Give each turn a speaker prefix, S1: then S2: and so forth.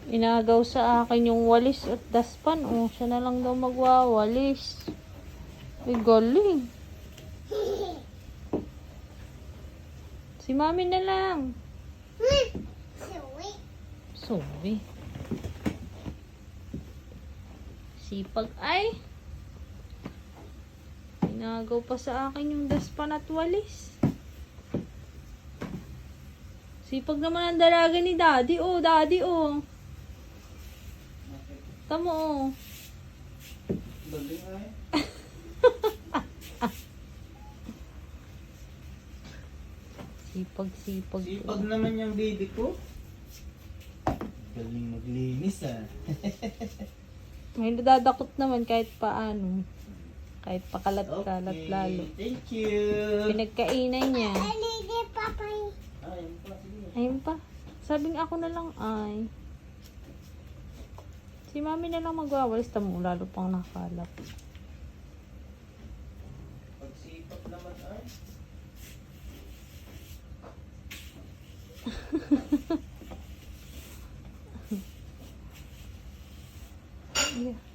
S1: Inagaw sa akin yung walis at daspan. Oh, siya na lang daw magwawalis. Ay, galing. Si mami na lang. Suwi. Sipag ay. Inagaw pa sa akin yung daspan at walis. Sipag naman ang dalaga ni daddy. Oh, daddy oh. Tamo oh.
S2: Galing ay.
S1: Sipag.
S2: Sipag naman yung baby ko. Galing maglinis ah.
S1: May nadadakot naman kahit paano. Kahit pakalat-kalat
S2: Okay,
S1: lalo.
S2: thank you.
S1: Pinagkainan niya.
S2: Ayun pa, sige.
S1: Ayun pa. Sabing ako na lang ay. Si mami na lang magwawalis. Tamo lalo pang nakalap.
S2: Pagsipag naman ay.
S1: Yeah.